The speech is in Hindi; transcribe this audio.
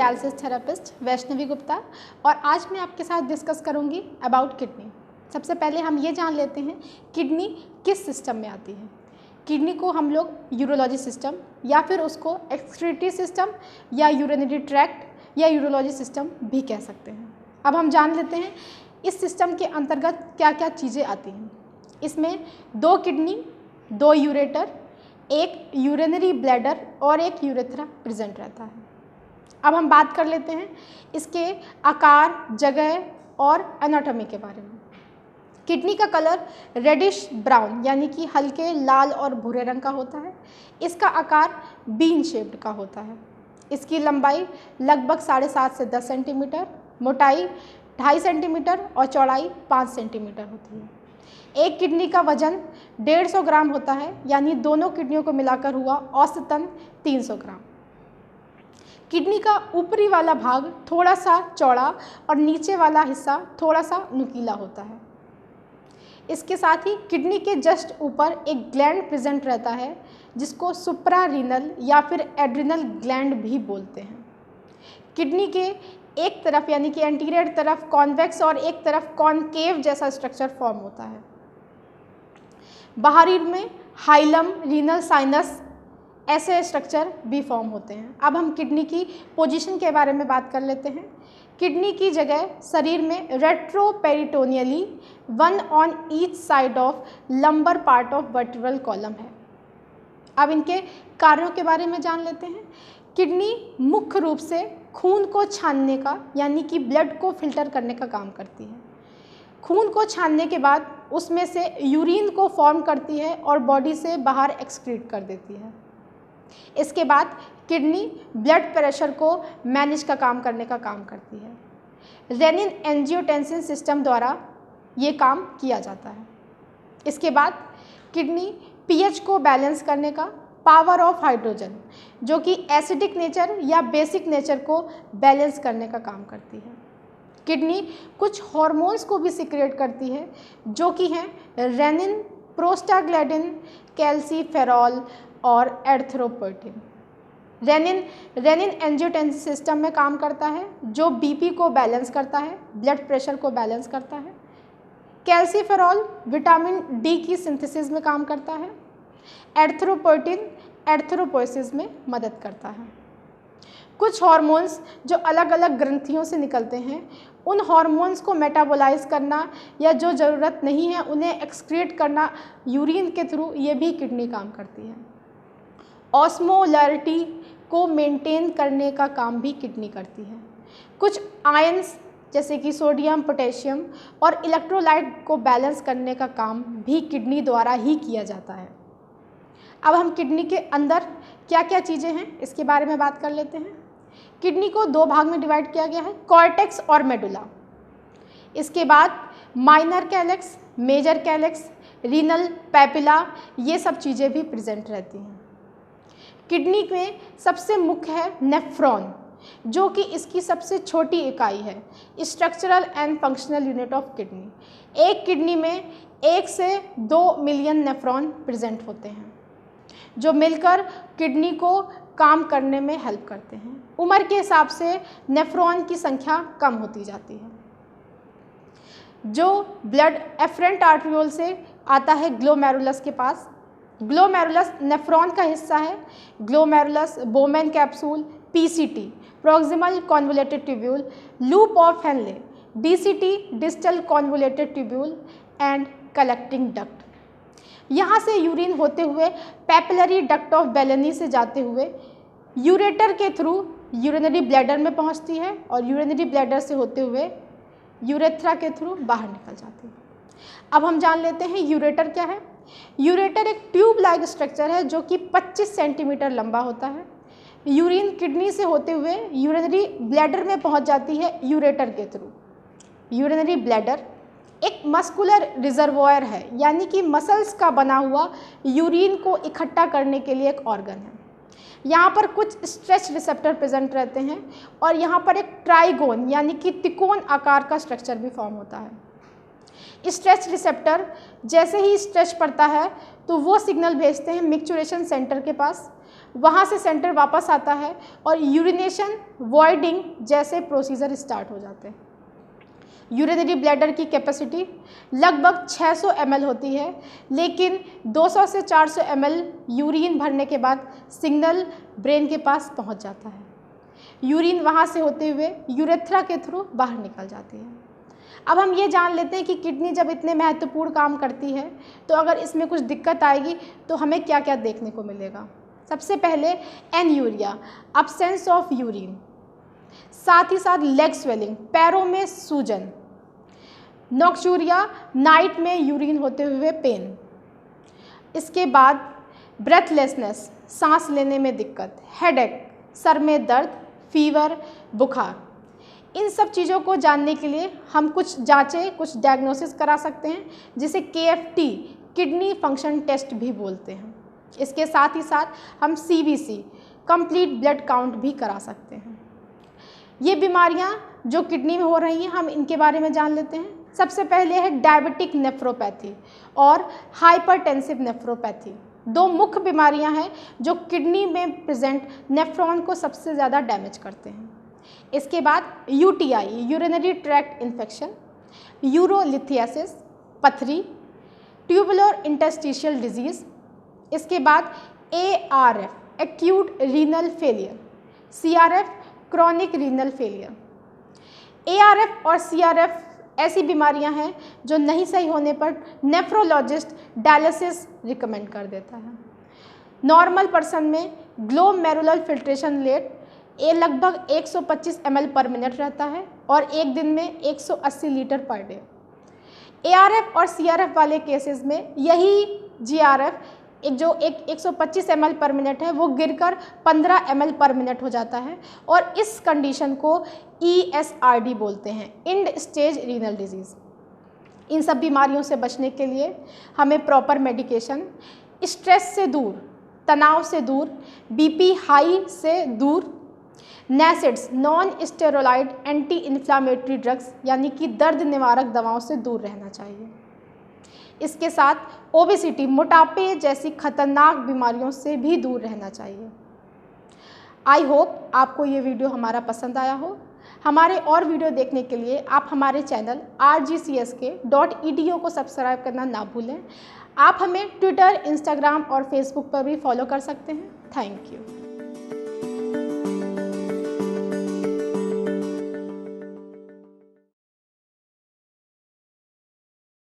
डायलिसिस थेरेपिस्ट वैष्णवी गुप्ता और आज मैं आपके साथ डिस्कस करूंगी अबाउट किडनी। सबसे पहले हम ये जान लेते हैं किडनी किस सिस्टम में आती है। किडनी को हम लोग यूरोलॉजी सिस्टम या फिर उसको एक्सक्रीटरी सिस्टम या यूरिनरी ट्रैक्ट या यूरोलॉजी सिस्टम भी कह सकते हैं। अब हम जान लेते हैं इस सिस्टम के अंतर्गत क्या क्या चीज़ें आती हैं। इसमें 2 किडनी, 2 यूरेटर, एक यूरिनरी ब्लैडर और एक यूरेथ्रा प्रेजेंट रहता है। अब हम बात कर लेते हैं इसके आकार, जगह और एनाटॉमी के बारे में। किडनी का कलर रेडिश ब्राउन यानी कि हल्के लाल और भूरे रंग का होता है। इसका आकार बीन शेप्ड का होता है। इसकी लंबाई लगभग 7.5 से 10 सेंटीमीटर, मोटाई 2.5 सेंटीमीटर और चौड़ाई 5 सेंटीमीटर होती है। एक किडनी का वजन 150 ग्राम होता है, यानी दोनों किडनियों को मिलाकर हुआ औसतन 300 ग्राम। किडनी का ऊपरी वाला भाग थोड़ा सा चौड़ा और नीचे वाला हिस्सा थोड़ा सा नुकीला होता है। इसके साथ ही किडनी के जस्ट ऊपर एक ग्लैंड प्रेजेंट रहता है जिसको सुप्रारीनल या फिर एड्रिनल ग्लैंड भी बोलते हैं। किडनी के एक तरफ यानी कि एंटीरियर तरफ कॉन्वेक्स और एक तरफ कॉनकेव जैसा स्ट्रक्चर फॉर्म होता है। बाहरी में हाइलम, रीनल साइनस ऐसे स्ट्रक्चर भी फॉर्म होते हैं। अब हम किडनी की पोजीशन के बारे में बात कर लेते हैं। किडनी की जगह शरीर में रेट्रोपेरिटोनियली 1 on each side of lumbar part of vertebral column है। अब इनके कार्यों के बारे में जान लेते हैं। किडनी मुख्य रूप से खून को छानने का यानी कि ब्लड को फिल्टर करने का काम करती है। खून को छानने के बाद उसमें से यूरिन को फॉर्म करती है और बॉडी से बाहर एक्सक्रीट कर देती है। इसके बाद किडनी ब्लड प्रेशर को मैनेज का काम करने का काम करती है। रेनिन एंजियोटेंसिन सिस्टम द्वारा ये काम किया जाता है। इसके बाद किडनी पीएच को बैलेंस करने का, पावर ऑफ हाइड्रोजन जो कि एसिडिक नेचर या बेसिक नेचर को बैलेंस करने का काम करती है। किडनी कुछ हार्मोन्स को भी सिक्रेट करती है जो कि हैं रेनिन, प्रोस्टाग्लैंडिन, कैल्सीफेरॉल और एरिथ्रोपोएटिन। रेनिन एंजियोटेंसिन सिस्टम में काम करता है जो बीपी को बैलेंस करता है, ब्लड प्रेशर को बैलेंस करता है। कैल्सीफेरॉल विटामिन डी की सिंथेसिस में काम करता है। एरिथ्रोपोएटिन एरिथ्रोपोएसिस में मदद करता है। कुछ हार्मोन्स जो अलग अलग ग्रंथियों से निकलते हैं, उन हार्मोन्स को मेटाबोलाइज करना या जो ज़रूरत नहीं है उन्हें एक्सक्रीट करना यूरिन के थ्रू, ये भी किडनी काम करती है। ऑस्मोलैरिटी को मेंटेन करने का काम भी किडनी करती है। कुछ आयंस जैसे कि सोडियम, पोटेशियम और इलेक्ट्रोलाइट को बैलेंस करने का काम भी किडनी द्वारा ही किया जाता है। अब हम किडनी के अंदर क्या क्या चीज़ें हैं इसके बारे में बात कर लेते हैं। किडनी को 2 भाग में डिवाइड किया गया है, कॉर्टेक्स और मेडुला। इसके बाद minor calyx, major calyx, renal, papilla, ये सब चीज़ें भी प्रेजेंट रहती हैं। किडनी में सबसे मुख्य है नेफ्रॉन जो कि इसकी सबसे छोटी इकाई है, structural and functional unit of kidney. एक किडनी में 1 से 2 मिलियन नेफ्रॉन प्रेजेंट होते हैं जो मिलकर किडनी को काम करने में हेल्प करते हैं। उम्र के हिसाब से नेफ्रॉन की संख्या कम होती जाती है। जो ब्लड एफरेंट आर्टरियोल से आता है ग्लोमेरुलस के पास। ग्लोमेरुलस नेफ्रॉन का हिस्सा है। Glomerulus, Bowman capsule, PCT, proximal convoluted tubule, loop of Henle, DCT, distal convoluted tubule and collecting duct. यहाँ से यूरिन होते हुए पैपिलरी डक्ट ऑफ बेलेनी से जाते हुए यूरेटर के थ्रू यूरिनरी ब्लैडर में पहुँचती है और यूरिनरी ब्लैडर से होते हुए यूरेथ्रा के थ्रू बाहर निकल जाती है। अब हम जान लेते हैं यूरेटर क्या है। यूरेटर एक ट्यूब लाइक स्ट्रक्चर है जो कि 25 सेंटीमीटर लंबा होता है। यूरिन किडनी से होते हुए यूरिनरी ब्लैडर में पहुंच जाती है यूरेटर के थ्रू। यूरिनरी ब्लैडर एक मस्कुलर रिजर्वॉयर है, यानी कि मसल्स का बना हुआ यूरिन को इकट्ठा करने के लिए एक ऑर्गन है। यहाँ पर कुछ स्ट्रेच रिसेप्टर प्रेजेंट रहते हैं और यहाँ पर एक ट्राइगोन यानी कि त्रिकोण आकार का स्ट्रक्चर भी फॉर्म होता है। स्ट्रेच रिसेप्टर जैसे ही स्ट्रेच पड़ता है तो वो सिग्नल भेजते हैं मिक्चुरेशन सेंटर के पास। वहाँ से सेंटर वापस आता है और यूरिनेशन, वॉइडिंग जैसे प्रोसीजर स्टार्ट हो जाते हैं। यूरिनरी ब्लैडर की कैपेसिटी लगभग 600 ml होती है, लेकिन 200 से 400 ml यूरिन भरने के बाद सिग्नल ब्रेन के पास पहुंच जाता है। यूरिन वहां से होते हुए यूरेथ्रा के थ्रू बाहर निकल जाती है। अब हम ये जान लेते हैं कि किडनी जब इतने महत्वपूर्ण काम करती है तो अगर इसमें कुछ दिक्कत आएगी तो हमें क्या क्या देखने को मिलेगा। सबसे पहले एनयूरिया, अब्सेंस ऑफ यूरिन, साथ ही साथ लेग स्वेलिंग, पैरों में सूजन, नॉक्चूरिया, नाइट में यूरिन होते हुए पेन। इसके बाद ब्रेथलेसनेस, सांस लेने में दिक्कत, हेडेक, सर में दर्द, फीवर, बुखार। इन सब चीज़ों को जानने के लिए हम कुछ जांचें, कुछ डायग्नोसिस करा सकते हैं, जिसे KFT, किडनी फंक्शन टेस्ट भी बोलते हैं। इसके साथ ही साथ हम CBC, कंप्लीट ब्लड काउंट भी करा सकते हैं। ये बीमारियां जो किडनी में हो रही हैं, हम इनके बारे में जान लेते हैं। सबसे पहले है डायबिटिक नेफ्रोपैथी और हाइपरटेंसिव नेफ्रोपैथी। दो मुख्य बीमारियां हैं जो किडनी में प्रेजेंट नेफ्रॉन को सबसे ज़्यादा डैमेज करते हैं। इसके बाद UTI, urinary tract infection, urolithiasis, पथरी, ट्यूबुलर इंटरस्टिशियल डिजीज़। इसके बाद ARF, acute renal failure, CRF, chronic renal failure. ARF और CRF ऐसी बीमारियां हैं जो नहीं सही होने पर नेफ्रोलॉजिस्ट डायलिसिस रिकमेंड कर देता है। नॉर्मल पर्सन में ग्लोमेरुलर फिल्ट्रेशन रेट लगभग 125 ml पर मिनट रहता है और एक दिन में 180 लीटर पर डे। ARF और CRF वाले केसेस में यही GRF जो 125 ml पर मिनट है वो गिरकर 15 ml पर मिनट हो जाता है और इस कंडीशन को ESRD बोलते हैं, एंड स्टेज रीनल डिजीज़। इन सब बीमारियों से बचने के लिए हमें प्रॉपर मेडिकेशन, स्ट्रेस से दूर, तनाव से दूर, BP हाई से दूर, NSAIDs, non steroid anti inflammatory drugs यानी कि दर्द निवारक दवाओं से दूर रहना चाहिए। इसके साथ ओबेसिटी, मोटापे जैसी खतरनाक बीमारियों से भी दूर रहना चाहिए। आई होप आपको ये वीडियो हमारा पसंद आया हो। हमारे और वीडियो देखने के लिए आप हमारे चैनल rgcsk.edu को सब्सक्राइब करना ना भूलें। आप हमें ट्विटर, इंस्टाग्राम और फेसबुक पर भी फॉलो कर सकते हैं। Thank you.